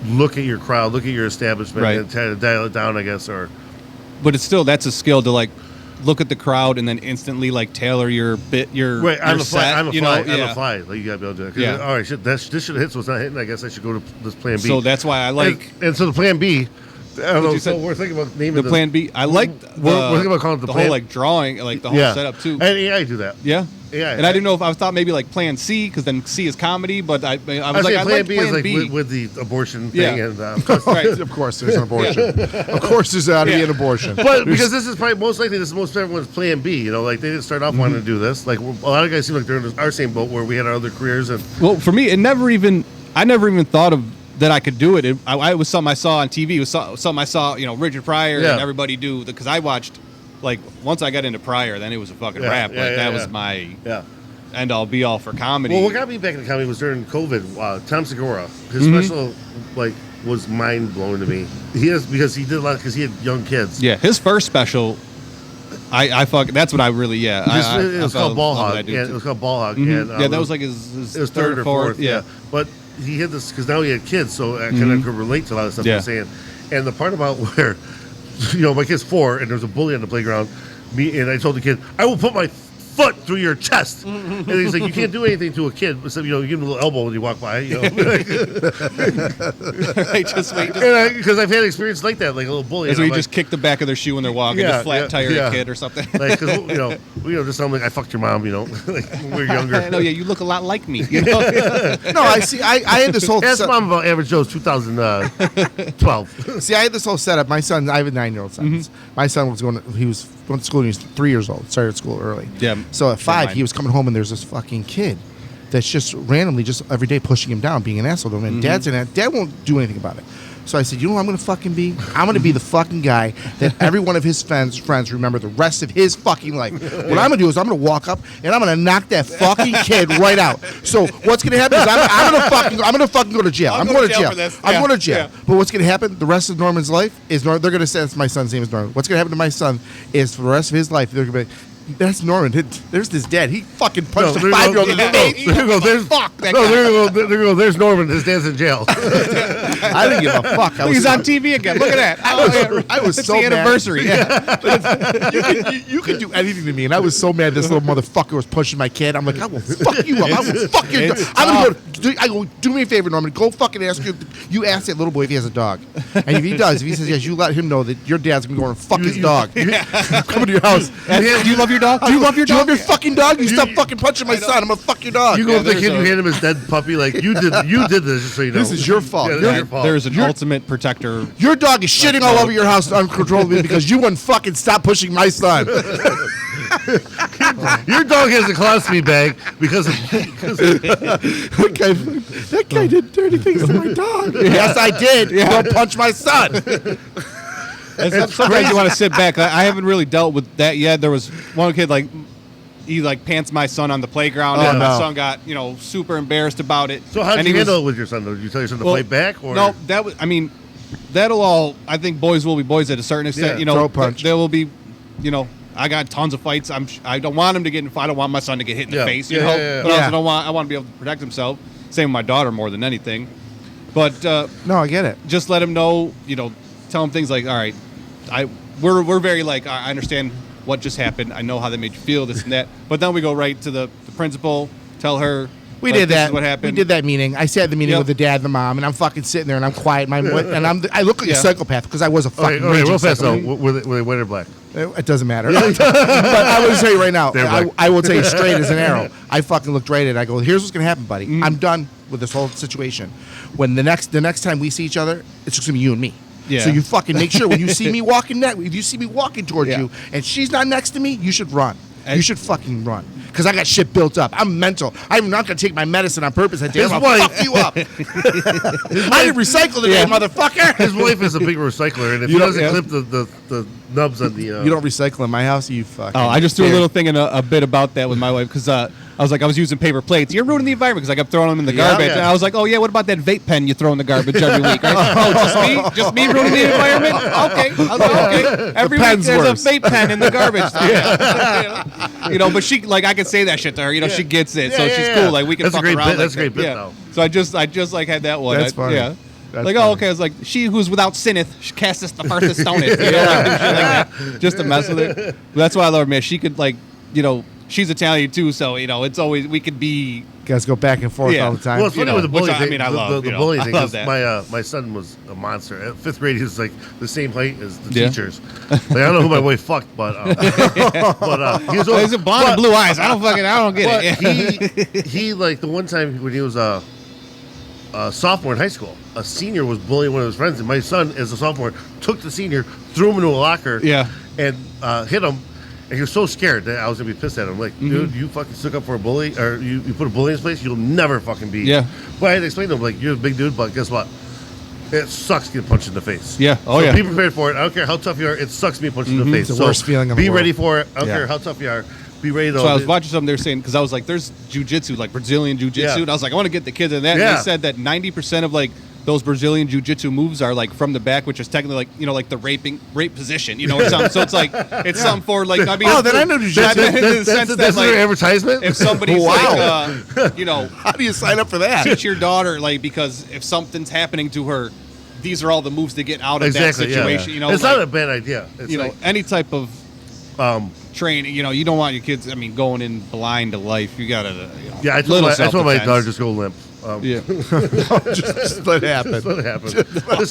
look at your crowd, look at your establishment, Right. and try to dial it down, I guess. Or But it's still, that's a skill to like look at the crowd and then instantly like tailor your bit, your right on your the fly, set, on the you fly, know? on Yeah. the fly. Like you gotta be able to do it. 'Cause, Yeah. all right, shit, this should have hit, so it's not hitting. I guess I should go to this plan B. So that's why I like and so the plan B. I don't know. you So said? we're thinking about naming the this- plan B. I like we're thinking about calling it the plan- whole like drawing, like the whole setup too. And AI do that. Yeah. Yeah, And I didn't know if I thought maybe like Plan C, because then C is comedy, but I was like, I Plan like B Plan is like B. with the abortion Yeah. thing, and Right. Of course, there's an abortion. Of course, there's got to be an abortion. but because this is probably most likely this is most everyone's plan B. Like they didn't start off wanting to do this. Like a lot of guys seem like they're in our same boat where we had our other careers and Well, for me, I never even thought of that I could do it. It was something I saw on TV. It was something I saw, Richard Pryor Yeah. and everybody do, because I watched, like, once I got into Pryor, then it was a fucking Yeah, rap. yeah, Like, yeah, that yeah. was my yeah. end all be all for comedy. Well, what got me back into comedy was during COVID. Tom Segura, his Mm-hmm. special was mind blowing to me. Because he did a lot because he had young kids. Yeah, his first special, I that's what I really, It was called Ball Hog. Yeah, it was called Ball Hog. Mhm. And, Yeah, that was like his it was third or fourth. Yeah. But he had this because now he had kids, so I kind of could relate to a lot of stuff he was saying. And the part about where, my kid's 4 and there's a bully on the playground, and I told the kid, I will put my foot through your chest. And he's like, you can't do anything to a kid, except, you give him a little elbow when you walk by, Right, just wait. Because I've had experience like that, like a little bully. That's and where you I'm just kick the back of their shoe when they're walking, Yeah, just flat yeah, tire yeah. a kid or something. like, cause, just I'm like, I fucked your mom, like when we were younger. No, yeah, you look a lot like me. No, I see. I had this whole. Ask mom about Average Joe's 2012. See, I had this whole setup. My son, I have a 9-year-old son. My son was going to school when he was 3 years old. Started school early. Yeah. So at 5, mine. he was coming home and there's this fucking kid that's just randomly, just every day pushing him down, being an asshole to him. And Dad won't do anything about it. So I said, you know what I'm going to fucking be? I'm going to be the fucking guy that every one of his friends remember the rest of his fucking life. What I'm going to do is I'm going to walk up and I'm going to knock that fucking kid right out. So what's going to happen is I'm going to fucking go to jail. I'm going to jail. I'm going to jail. But what's going to happen the rest of Norman's life is they're going to say my son's name is Norman. What's going to happen to my son is for the rest of his life they're going to be that's Norman. There's this dad. He fucking punched a 5-year-old in the face. There you go. There's Norman. His dad's in jail. I didn't give a fuck. He's on TV again. Look at that. I was so the mad. anniversary. You could do anything to me, and I was so mad this little motherfucker was pushing my kid. I'm like, I will fuck you up. I will fuck your dog. I'm gonna go. Do me a favor, Norman. Go fucking ask you ask that little boy if he has a dog, and if he does, if he says yes, you let him know that your dad's gonna go and fuck his dog. Come to your house. Do you love your dog? Do you love your dog? Do you love your fucking dog? You stop fucking punching my son. I'm gonna fuck your dog. You go up to the kid, you hand him his dead puppy, like you did this, just so you know. This is your fault. Yeah, your fault. There's an ultimate protector. Your dog is shitting all over your house uncontrollably because you wouldn't fucking stop pushing my son. Your dog has a colostomy bag because that guy did dirty things to my dog. Yes, I did. Don't punch my son. Sometimes you want to sit back. I haven't really dealt with that yet. There was one kid he pants my son on the playground, and my son got super embarrassed about it. So how did you handle it with your son? Though? Did you tell your son to fight back? Or? No, that'll all. I think boys will be boys at a certain extent. throw punch. There will be, I got tons of fights. I don't want him to get in. I don't want my son to get hit in the face. But I also don't want. I want to be able to protect himself. Same with my daughter more than anything. But no, I get it. Just let him know. Tell him things like, all right, we're very I understand what just happened. I know how that made you feel, this and that. But then we go right to the principal, tell her. We did that. This is what happened. We did that meeting. I sat at the meeting with the dad and the mom, and I'm fucking sitting there, and I'm quiet. I look like a psychopath because I was a fucking real fast though. Were they white or black? It doesn't matter. But I will tell you right now, I will tell you straight as an arrow. I fucking looked right at it. I go, here's what's going to happen, buddy. I'm done with this whole situation. When the next time we see each other, it's just going to be you and me. Yeah. So you fucking make sure when you see me walking if you see me walking towards you and she's not next to me, you should run. You should fucking run. Because I got shit built up. I'm mental. I'm not going to take my medicine on purpose. I'll fuck you up. I didn't recycle today, motherfucker. His wife is a big recycler, and if he doesn't clip the nubs on the... You don't recycle in my house, you fucking... I just threw a little thing in a bit about that with my wife, because I was using paper plates. You're ruining the environment because I kept throwing them in the garbage. And I was like, oh, yeah, what about that vape pen you throw in the garbage every week? Right? Just me ruining the environment? Okay. Okay. Every week there's a vape pen in the garbage. But she, I can say that shit to her. She gets it. So she's cool. We can fuck around. That's a great bit, though. So I just had that one. That's funny. Yeah. Okay. I was like, she who's without sinneth, she casteth the first stoneth. Shit like that. Just to mess with her. But that's why I love her, man. She could, she's Italian too, so it's always we could be. Guys go back and forth all the time. Well, it's funny with the bully thing. I love the bully thing. I love that. My son was a monster. At 5th grade, he was the same height as the teachers. I don't know who my wife fucked, but he was. He's a blonde and blue eyes. I don't get it. He the one time when he was a sophomore in high school, a senior was bullying one of his friends, and my son, as a sophomore, took the senior, threw him into a locker, and hit him. And he was so scared that I was going to be pissed at him. Like, dude, you fucking stuck up for a bully, or you put a bully in his place, you'll never fucking be. Yeah. Well, I had to explain to him, you're a big dude, but guess what? It sucks getting punched in the face. Yeah. Oh, so be prepared for it. I don't care how tough you are. It sucks being punched in the face. It's the worst feeling in the world. Be ready for it. I don't care how tough you are. Be ready to. So I was watching something they were saying, because I was like, there's jujitsu, Brazilian jujitsu. And I was like, I want to get the kids in that. And they said that 90% of those Brazilian jiu-jitsu moves are from the back, which is technically the rape position, so it's it's something for then I know that's their advertisement. If somebody's how do you sign up for that? Teach your daughter because if something's happening to her, these are all the moves to get out of that situation. Yeah. It's not a bad idea. It's any type of training. You don't want your kids. Going in blind to life. You gotta. I told my daughter just go limp. Just let it happen. Just let it happen. That's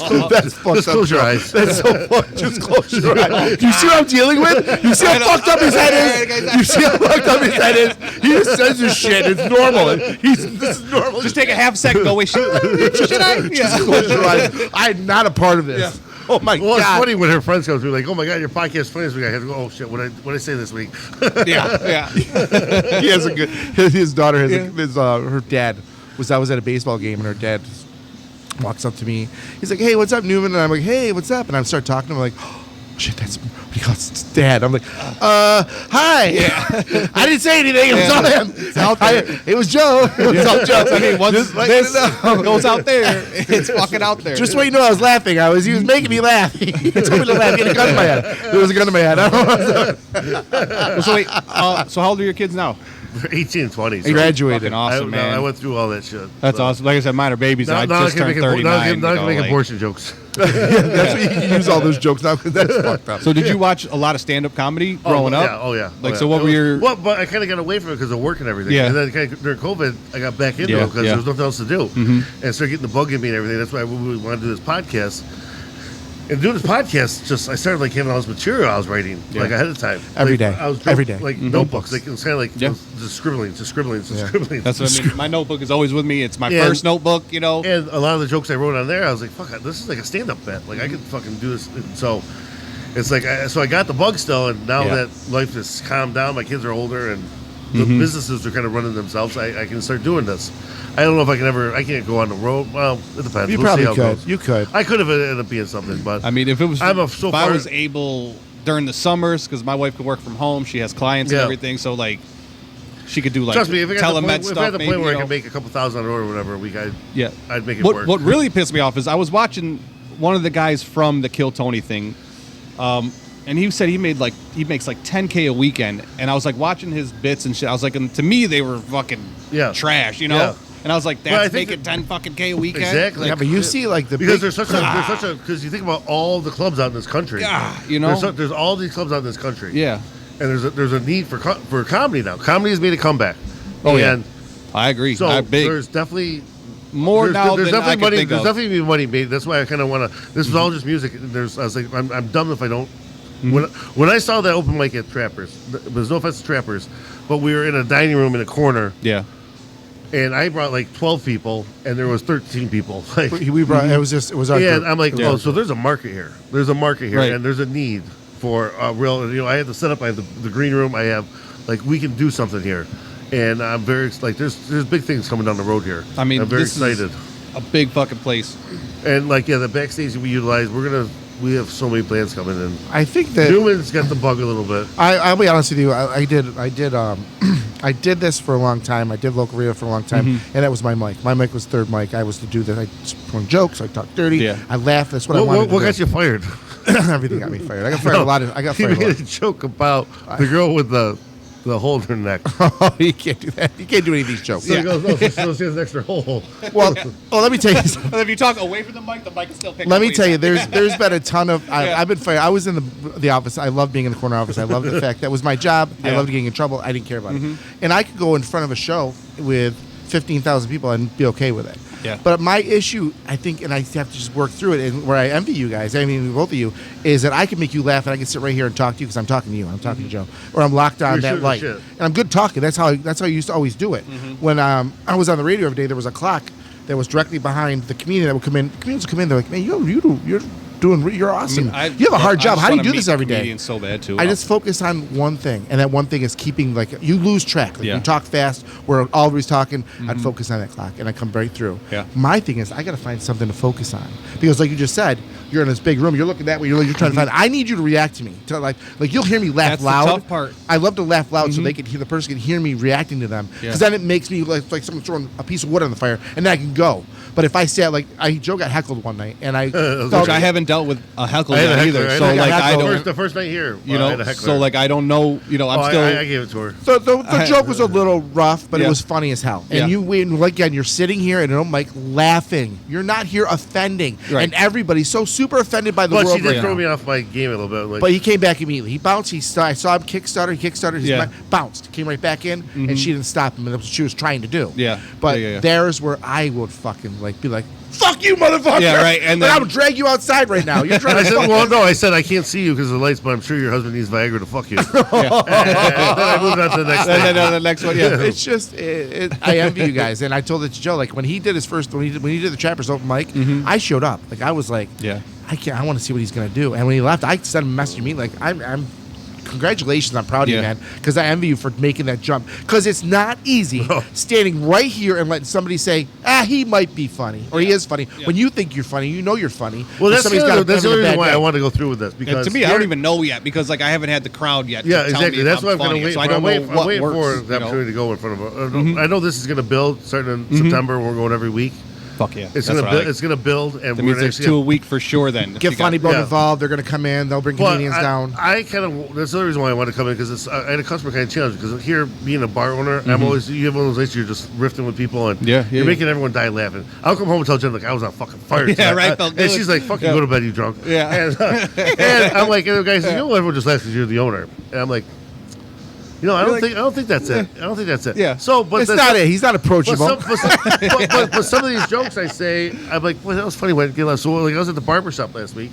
fucked just close your eyes. That's so fucked. Just close your eyes. Do you see what I'm dealing with? You see how fucked up his head is? You see how fucked up his head is? He just says this shit. It's normal. This is normal. Just take a half second. Go, wait, should I? Just close your eyes. I'm not a part of this. Yeah. Oh my God! It's funny when her friends come through, oh my God, your podcast is funny this week. I have to go, oh shit, what did I say this week? Yeah. He has a good. His daughter has her dad. I was at a baseball game and her dad walks up to me. He's like, "Hey, what's up, Newman?" And I'm like, "Hey, what's up?" And I start talking to him. I'm like, "Oh, shit, that's what he calls it's Dad." I'm like, "Hi." Yeah. I didn't say anything. It was all him. It was Joe. It was all Joe. I mean, once this goes out there, it's fucking out there. Just so you know, I was laughing. He was making me laugh. He told me to laugh. He had a gun in my head. There was a gun in my head. I don't know. Well, so wait, so how old are your kids now? 18 and 20. He graduated. Fucking awesome, man. I went through all that shit. That's awesome. Like I said, mine are babies. I just turned 39. Not gonna make abortion jokes. That's why you can use all those jokes now because that's fucked up. So did you watch a lot of stand-up comedy growing up? Oh yeah. Like, so what were your... Well, but I kind of got away from it because of work and everything. Yeah. And then during COVID, I got back into it because there was nothing else to do. Mm-hmm. And started getting the bug in me and everything. That's why we wanted to do this podcast. And doing this podcast, I started like having all this material I was writing like ahead of time. Every like, day. I was Every day. like notebooks. Like, it was kind of like just scribbling. That's what I mean. My notebook is always with me. It's my first notebook, you know. And a lot of the jokes I wrote on there, I was like, fuck, this is like a stand-up bit. Like, I could fucking do this. And so it's like, so I got the bug still, and now that life has calmed down, my kids are older, and the businesses are kind of running themselves, I can start doing this. I don't know if I can't go on the road. Well, it depends. You We'll probably see how it could. goes. You could. I could have ended up being something, but I mean, if I was far- able during the summers, because my wife could work from home, she has clients and everything, so like she could do like trust me, if I got telemed the stuff. point maybe, where you I know. could make a couple $1,000 or whatever a week, I'd make it work. What really pissed me off is I was watching one of the guys from the Kill Tony thing, and he said he makes like $10K a weekend, and I was like watching his bits and shit. I was like, and to me they were fucking trash, you know. Yeah. And I was like, Well, I that's think making 10 fucking K a weekend. Exactly. Yeah, but you see, like, the because big... there's such a because you think about all the clubs out in this country. Yeah, you know, there's all these clubs out in this country. Yeah, and there's a need for comedy now. Comedy has made a comeback. Oh, and I agree. So big. there's definitely more now there's than I definitely can money. think There's of. definitely money made. That's why I kind of want to. This was all just music. I was like, I'm dumb if I don't. When I saw that open mic at Trappers, there's no offense to Trappers, but we were in a dining room in a corner. Yeah. And I brought like 12 people, and there was 13 people. Like, we brought it was our yeah. group. I'm like, oh, so there's a market here. There's a market here, Right. and there's a need for a real. You know, I have the setup. I have the green room. I have like we can do something here, and I'm very like there's big things coming down the road here. I mean, I'm very this excited. Is a big fucking place. And like the backstage we utilize. We have so many plans coming in. I think that Newman's got the bug a little bit. I'll be honest with you. I did this for a long time. I did local radio for a long time, and that was my mic. My mic was third mic. I was to do that. I told jokes. I talked dirty. Yeah. I laughed. That's what I wanted. What to got do. you fired? Everything got me fired. I got fired a lot. I got You fired. made a joke about the girl with the hole in her neck. Oh, you can't do that. You can't do any of these jokes. So he goes, no, so she has an extra hole. Well, let me tell you something. But if you talk away from the mic is still picking Let up me what tell you you, said. there's been a ton of. I've been fired. I was in the office. I love being in the corner office. I love the fact that was my job. I loved getting in trouble. I didn't care about it. And I could go in front of a show with 15,000 people and be okay with it. Yeah. But my issue, I think, and I have to just work through it, and where I envy you guys, I mean both of you, is that I can make you laugh and I can sit right here and talk to you because I'm talking to you. I'm talking to Joe, or I'm locked on You're that shooting light, shit. and I'm good talking. That's how I used to always do it. When I was on the radio every day, there was a clock that was directly behind the comedian that would come in. Comedians would come in. They're like, "Man, you're awesome. I mean, you have a hard I job. just How do you wanna do this meet every day?" comedians so bad too. I just focus on one thing, and that one thing is keeping, like, you lose track. Like, you talk fast, where Oliver's talking, I'd focus on that clock, and I come right through. Yeah. My thing is, I got to find something to focus on. Because, like you just said, you're in this big room, you're looking that way, you're trying to find, I need you to react to me. Like you'll hear me laugh That's loud. the tough part. I love to laugh loud so they can hear, the person can hear me reacting to them. Because then it makes me like someone throwing a piece of wood on the fire, and then I can go. But if I sat, like, Joe got heckled one night, and I felt, Which I haven't dealt with a heckle I had a yet heckler. either. So like I don't, the first night here, you I had know, a heckler. so like I don't know, you know, I'm still. I gave it to her. So the joke was a little rough, but it Yeah. was funny as hell. And Yeah. again, you're sitting here and I'm like laughing. You're not here offending, Right. and everybody's so super offended by the But world she did right throw now. me off my game a little bit. Like, But he came back immediately. He bounced. I saw him kickstarted. His Yeah. mind bounced, came right back in, and she didn't stop him. And that's what she was trying to do. Yeah. But Yeah. there's where I would fucking be like, "Fuck you, motherfucker!" Yeah, right, and then I then- would drag you outside right now. You're trying I to. said, fuck well, no, I said I can't see you because of the lights, but I'm sure your husband needs Viagra to fuck you. Yeah. And I moved on to the next thing. then the next one, yeah. It's just, I envy you guys, and I told it to Joe. Like when he did his first, when he did the Trappers open mic, I showed up. Like I was like, Yeah. I want to see what he's gonna do. And when he left, I sent him a message to me like, I'm congratulations. I'm proud of you, Yeah. man, because I envy you for making that jump. Because it's not easy standing right here and letting somebody say, he might be funny or he is funny. Yeah. When you think you're funny, you know you're funny. Well, that's Somebody's the having a only reason bad why day. I want to go through with this. And Because to me, I don't even know yet because like I haven't had the crowd yet. Yeah, to tell exactly. Me That's if what I'm funny, going to wait so for. I don't I'm know what waiting works, for the you know? opportunity to go in front of. I know this is going to build starting in September. We're going every week. Fuck yeah, It's That's going what I to like. it's going to build, and That we're means going there's to 2 a week for sure. Then Get Funny Bone yeah. involved. They're going to come in. They'll bring comedians down. I kind of that's the other reason why I want to come in because I had a customer kind of challenge because here being a bar owner, I'm always you have one of those nights you're just riffing with people and you're making everyone die laughing. I'll come home and tell Jen like I was on fucking fire. Yeah, right. Felt And good. she's like, "Fuck you, go to bed, you drunk." Yeah. And I'm like, and the guy says, "You know, everyone just laughs because you're the owner." And I'm like, I don't think that's it. I don't think that's it. Yeah. So, but It's not it. He's not But approachable. but some of these jokes I say, I'm like, well, that was funny. When so like I was at the barbershop last week.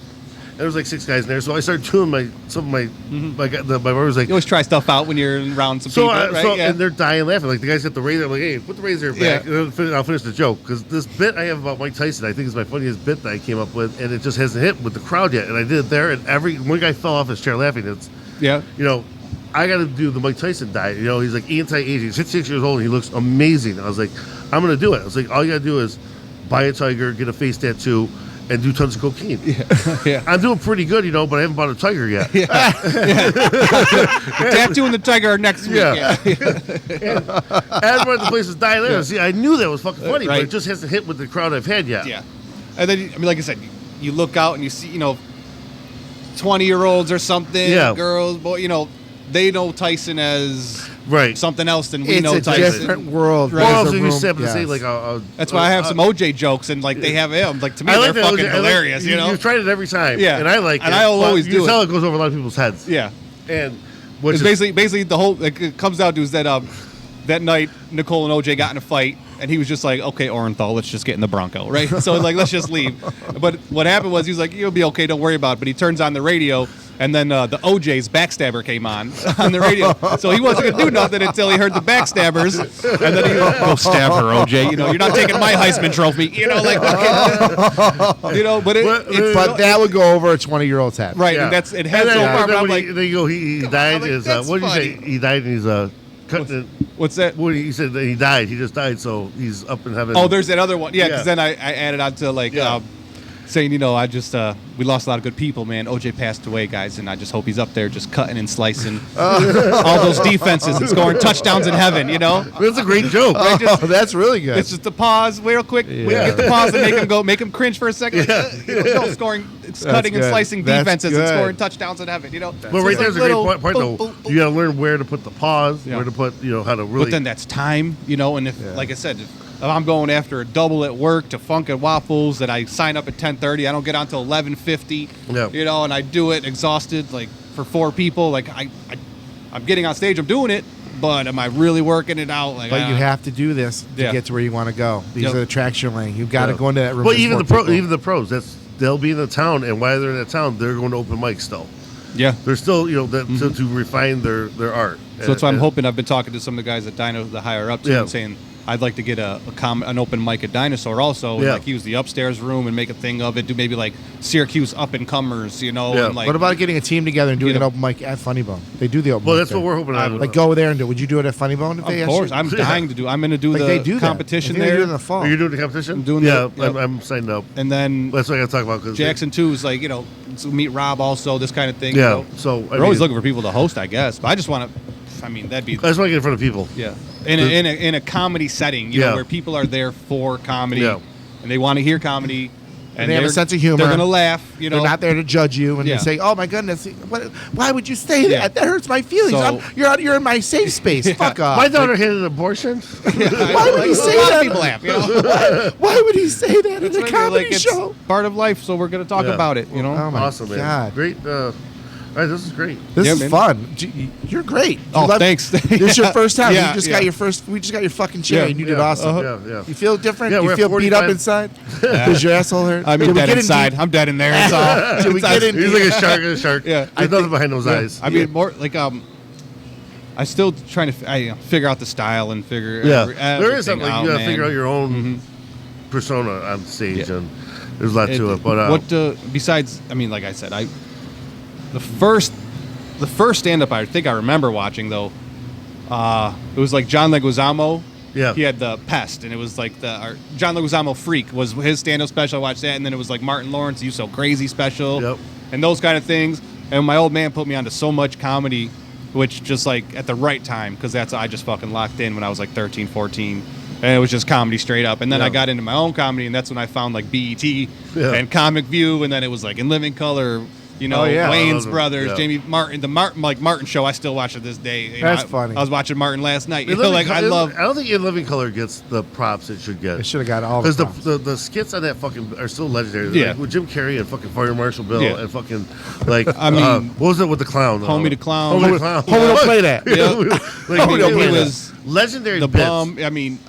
There was like 6 guys in there, so I started doing my barber was like, You always try stuff out when you're around some people, right? and they're dying laughing. Like the guys got the razor. I'm like, hey, put the razor back. And I'll finish the joke because this bit I have about Mike Tyson, I think is my funniest bit that I came up with, and it just hasn't hit with the crowd yet. And I did it there, and one guy fell off his chair laughing. It's I got to do the Mike Tyson diet. He's like anti-aging. He's 56 years old and he looks amazing. I was like, I'm going to do it. I was like, all you got to do is buy a tiger, get a face tattoo, and do tons of cocaine. Yeah. I'm doing pretty good, but I haven't bought a tiger yet. Tattooing the tiger next week. Yeah. And everyone at the place is dying there. See, I knew that was fucking funny, but Right. it just hasn't hit with the crowd I've had yet. Yeah. And then, like I said, you look out and you see, 20-year-olds or something, girls, boy, they know Tyson as Right. something else than we It's know a Tyson. different world. Well, There's also a you room- step and say yes. like That's why I have some OJ jokes and like they have him. Like to me, they're that fucking OJ. hilarious. You've tried it every time. Yeah. And I like it. And I'll but always you do can tell it. it goes over a lot of people's heads. Yeah. And which It's is, basically the whole like, it comes down to is that that night Nicole and OJ got in a fight and he was just like, okay, Orenthal, let's just get in the Bronco, right? So like let's just leave. But what happened was he was like, you'll be okay, don't worry about it. But he turns on the radio and then the OJ's backstabber came on the radio. So he wasn't gonna do nothing until he heard the backstabbers, and then he go stab her, OJ. You're not taking my Heisman Trophy. Like, but But that would go over a 20-year-old's head. right. yeah. And it has and so then, far. and But then I'm when like, there you go. He died. like, Is that's what did you say? funny. He died and he's cutting. what's that? What he said that he died. He just died, so he's up in heaven. Oh, there's that other one. Yeah, because Yeah. then I added on to like Yeah. saying, I just we lost a lot of good people, man. OJ passed away, guys, and I just hope he's up there just cutting and slicing all those defenses and scoring touchdowns in heaven. That's a great joke. Oh, that's really good. It's just the pause real quick. We get the pause and make him cringe for a second. Scoring, cutting and good. slicing That's defenses good. and scoring touchdowns in heaven. But So right it's there's like a great little point boom, though. boom, boom. You got to learn where to put the pause, Yeah. where to put, how to really. But then that's time, and if, like I said, if I'm going after a double at work to Funk and Waffles that I sign up at 10:30, I don't get on till 11:50, Yeah. and I do it exhausted, like for 4 people, like I'm getting on stage, I'm doing it, but am I really working it out? Like, But you have to do this to Yeah. get to where you want to go. These Yep. are the tracks you're laying. You've got to Yeah. go into that room. But with even more people. even the pros, they'll be in the town, and while they're in the town, they're going to open mics still. yeah. They're still, to refine their art. So that's why I'm And- hoping. I've been talking to some of the guys at Dino, the higher ups, Yeah. and saying I'd like to get an open mic at Dinosaur also, and Yeah. like use the upstairs room and make a thing of it. Do maybe like Syracuse up and comers, Yeah. and like What about getting a team together and doing Get an a- open mic at Funny Bone? They do the open Well, mic that's what there. we're hoping on. Like go there and do. Would you do it at Funny Bone if they Of asked course, you? I'm dying to do. I'm going to do Like the they do that. competition I think they do it there, in the fall. Are you doing the competition? I'm doing yeah, the- yep. I'm signed up. and then That's what I got to talk about. Cause Jackson too is like so meet Rob also, this kind of thing. Yeah. So we're always looking for people to host, I guess. But I just want to. I mean, that'd be I just want to get in front of people. yeah in a comedy setting, Yeah. where people are there for comedy Yeah. and they want to hear comedy. And they have a they're- sense of humor. They're gonna laugh, They're not there to judge you and Yeah. they say, "Oh my goodness, why would you say that? Yeah. That hurts my feelings. So- You're in my safe space. Fuck off." My daughter had an abortion. Why would he say a lot that? of people laugh, Why would he say that It's in a really comedy like, it's show? part of life, so we're gonna talk Yeah. about it. Oh my Awesome, man. God. Great. All right, this is great. This Yeah, is man. fun. You're great. Oh, You love- thanks. This is your first time. Yeah, you just yeah. got your first. We just got your fucking cherry, Yeah, and you did yeah, awesome. yeah, yeah. You feel different. Yeah, we're you at feel beat up 45. inside. Does your asshole hurt? I'm Did we dead get in inside. deep? I'm dead in there. It's all. Did we get in He's deep? like a shark. Yeah. There's nothing behind those eyes. I mean, more like I still trying to figure out the style and figure. Yeah, there everything is something. out, You got to man. figure out your own persona on stage, Yeah. and there's a lot to it. But what besides? I mean, like I said, the first the first stand-up I think I remember watching though, it was like John Leguizamo. Yeah. He had the Pest, and it was like John Leguizamo Freak was his stand-up special. I watched that, and then it was like Martin Lawrence, You So Crazy special, Yep. and those kind of things. And my old man put me onto so much comedy, which just like at the right time, because I just fucking locked in when I was like 13, 14. And it was just comedy straight up. And then I got into my own comedy, and that's when I found like BET and Comic View, and then it was like In Living Color, Wayne's Brothers, Jamie Martin, the Martin show. I still watch to this day. That's funny. I was watching Martin last night. I don't think In Living Color gets the props it should get. It should have got all the props. Because the skits on that fucking are still legendary. Yeah. Like with Jim Carrey and fucking Fire Marshal Bill and fucking like what was it with the clown? Homie the Clown. Homie the Clown. Homie don't play that. He was legendary. The bits. Bum. I mean,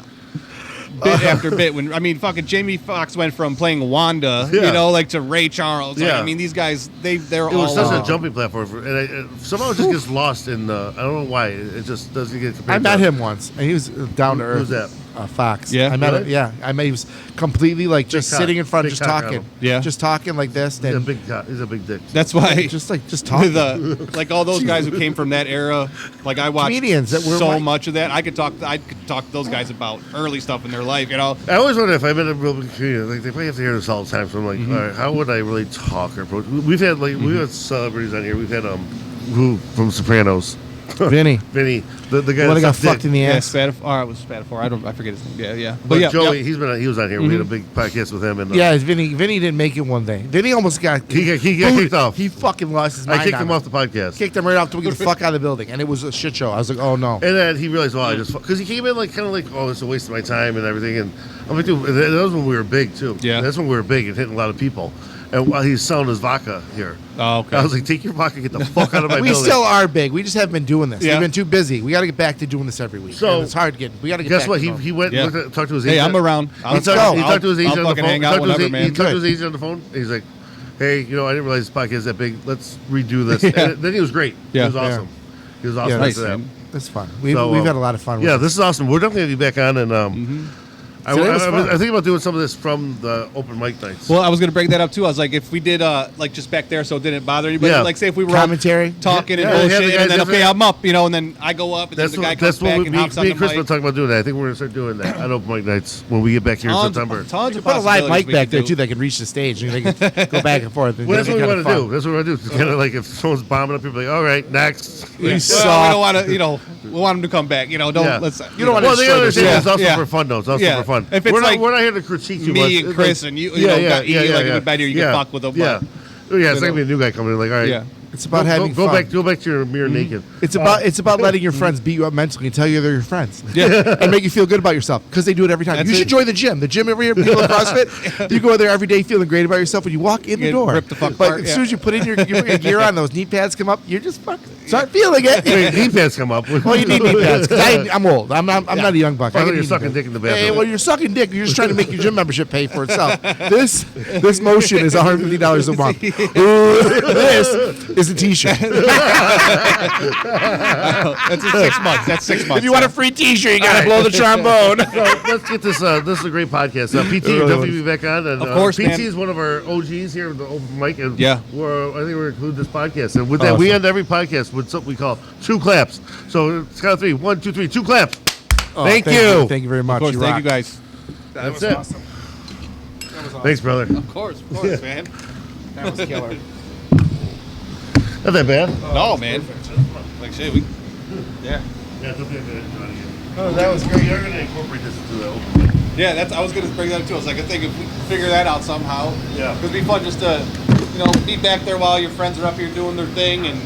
bit after bit. Fucking Jamie Foxx went from playing Wanda, to Ray Charles. Like, these guys, they're all. It was such a jumping platform, and somehow it just gets lost in. I don't know why it just doesn't get. I met him once, and he was down to earth. Who's that? Fox. Yeah, I met him. Yeah, I met. He was completely like just sitting in front, just talking. Yeah, just talking like this. He's a big dick. That's why. just talking. Like all those guys who came from that era. Like I watched comedians that were so much of that. I could talk to those guys about early stuff in their life. I always wonder if I met a real big comedian. Like they probably have to hear this all the time. So I'm like, all right, how would I really talk or approach? We've had we've had celebrities on here. We've had who from Sopranos. Vinny, the guy that got fucked in the ass. It was Spatafor. I forget his name. Yeah. But Joey, he was on here. We had a big podcast with him. And Vinny didn't make it one day. Vinny almost got he got kicked off. He fucking lost his mind. I kicked him off the podcast. Kicked him right off to get the fuck out of the building, and it was a shit show. I was like, oh no. And then he realized, I just because he came in oh, it's a waste of my time and everything. And I'm like, dude, that was when we were big too. Yeah, that's when we were big and hitting a lot of people. And while he's selling his vodka here. Oh, okay. I was like, take your vodka, get the fuck out of my building. We still are big. We just haven't been doing this. Yeah. We've been too busy. We got to get back to doing this every week. So it's hard to get. We got to get. Guess back what? to He went and talked to his agent. Hey, I'm around. He talked to his agent on the phone. He talked to his agent on the phone. He's like, hey, I didn't realize this podcast is that big. Let's redo this. And then he was great. Yeah. He was awesome. He was awesome. Yeah, nice, man. That's fun. We've had a lot of fun. Yeah, this is awesome. We're definitely going to be back on and. I think about doing some of this from the open mic nights. Well, I was going to bring that up too. I was like, if we did just back there, so it didn't bother anybody. Yeah. Like, say if we were commentary, talking and bullshit, and then I'm up, and then I go up, and then the guy comes back and hops on the mic. Me and Chris were talking about doing that. I think we're going to start doing that on open mic nights when we get back here in September. Tons of put a live mic back there too that can reach the stage and they can go back and forth. Well, that's what we want to do. That's what we want to do. It's kind of like if someone's bombing up, people are like, all right, next. We don't want to, we want them to come back. Don't let's. You don't want to. Well, they understand it's also for fun though. It's also for fun. If it's like we're not here to critique you. Me and Chris and you got E like everybody here, you can fuck with them. Yeah, it's like a new guy coming in. Like, all right, it's about having fun. Go back to your mirror naked. It's about letting your friends beat you up mentally and tell you they're your friends. Yeah, and make you feel good about yourself because they do it every time. You should join the gym. The gym over here, people at CrossFit. You go there every day feeling great about yourself when you walk in the door. Rip the fuck but apart, as soon as you put in your gear on, those knee pads come up. You're just fucking start feeling it. Knee pads come up. Well, you need knee pads. I'm old. I'm not a young buck. You're sucking dick in the bathroom. Hey, well, you're sucking dick. You're just trying to make your gym membership pay for itself. This motion is $150 a month. This is a T-shirt. That's 6 months. That's 6 months. If you want a free T-shirt, you gotta blow the trombone. So let's get this. This is a great podcast. PT will definitely be back on. And, of course, PT is one of our OGs here with the open mic. And yeah, I think we're going to include this podcast. And with that, we end every podcast with something we call 2 claps. So it's count of 3. 1, 2, 3. 2 claps. Thank you. Thank you very much. Of course, thank you guys. That's it. Awesome. That was awesome. Thanks, brother. Of course, man. That was killer. Not that bad. No, man. Like shit, Yeah, that was great. You're going to incorporate this into the open mic. Yeah, I was going to bring that up too. I was like, I think if we figure that out somehow, yeah, it'd be fun just to, be back there while your friends are up here doing their thing and